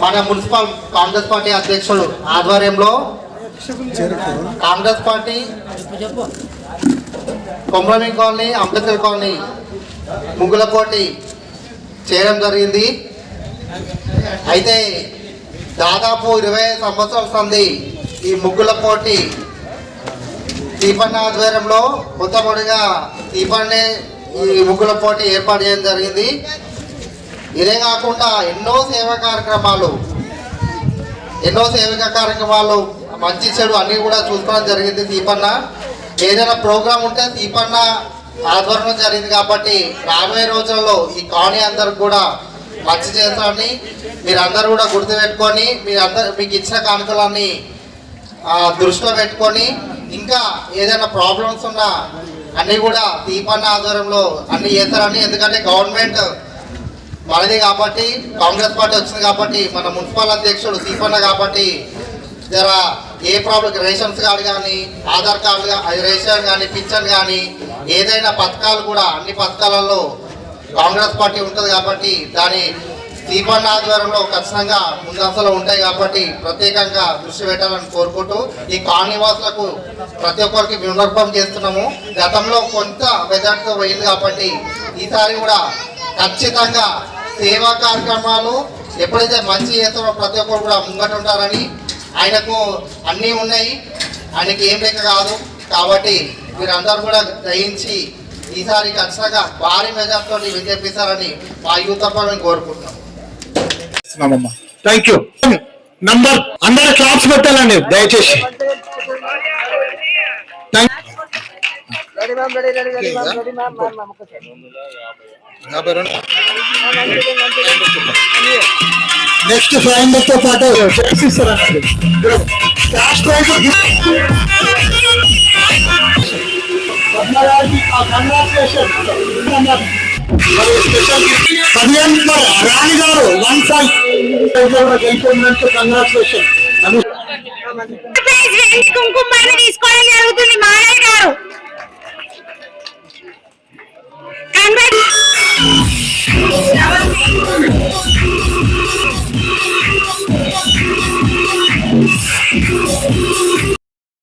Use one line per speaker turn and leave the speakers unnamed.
మన municipal Congress party అధ్యక్షుడు ఆధ్వర్యంలో కాంగ్రెస్ పార్టీ కొమరమి కాలనీ, అంబేద్కర్ కాలనీ ముగ్గుల పోటీ చేయడం జరిగింది. అయితే దాదాపు 20 సంవత్సరాల సంది ఈ ముగ్గుల పోటీ దీపన్న ఆధ్వర్యంలో మొట్టమొదటిగా దీపన్నే ఈ ముగ్గుల పోటీ ఏర్పాటు చేయడం జరిగింది. ఇదే కాకుండా ఎన్నో సేవా కార్యక్రమాలు మంచి చెడు అన్నీ కూడా చూసుకోవడం జరిగింది. దీపన్న ఏదైనా ప్రోగ్రాం ఉంటే దీపన్న ఆధ్వర్యంలో జరిగింది కాబట్టి రాబోయే రోజుల్లో ఈ కాలనీ అందరికి కూడా మంచి చేస్తారని మీరందరూ కూడా గుర్తుపెట్టుకొని మీకు ఇచ్చిన కానుకలన్నీ దృష్టిలో పెట్టుకొని ఇంకా ఏదైనా ప్రాబ్లమ్స్ ఉన్నా అన్నీ కూడా దీపన్న ఆధ్వర్యంలో అన్నీ చేస్తారని. ఎందుకంటే గవర్నమెంట్ మనది కాబట్టి, కాంగ్రెస్ పార్టీ వచ్చింది కాబట్టి, మన మున్సిపల్ అధ్యక్షుడు దీపన్న కాబట్టి జర ఏ ప్రాబ్లం రేషన్స్ కార్డు కానీ, ఆధార్ కార్డు రేషన్ కానీ, పింఛన్ కానీ ఏదైనా పథకాలు కూడా అన్ని పథకాలలో కాంగ్రెస్ పార్టీ ఉంటుంది కాబట్టి దాని దీపన్న ఆధ్వర్యంలో ఖచ్చితంగా ముందంశలో ఉంటాయి కాబట్టి ప్రత్యేకంగా దృష్టి పెట్టాలని కోరుకుంటూ ఈ కాలనీవాసులకు ప్రతి ఒక్కరికి విన్నపం చేస్తున్నాము. గతంలో కొంత మెజార్టీతో పోయింది కాబట్టి ఈసారి కూడా ఖచ్చితంగా సేవా కార్యక్రమాలు ఎప్పుడైతే మంచి చేస్తారో ప్రతి ఒక్కరు కూడా ముంగట ఉంటారని. ఆయనకు అన్నీ ఉన్నాయి, ఆయనకి ఏం లేక కాదు కాబట్టి మీరందరూ కూడా గ్రహించి ఈసారి ఖచ్చితంగా భారీ మెజార్టీతో విజయపిస్తారని మా యూత్ తరఫున కోరుకుంటున్నాం.
Thank you. నంబర్ అందరూ క్లాప్స్ పెట్టాలండి దయచేసి. నెక్స్ట్ ఫ్లైంగ్ తో పాటు ఇస్తారండి. క్యాష్ ప్రైజ్ రాణి గారు 1 కంగ్రాచులేషన్.
కుంకుమ తీసుకోవడం జరుగుతుంది. మారాయ్ గారు కంగ్రాచులేషన్.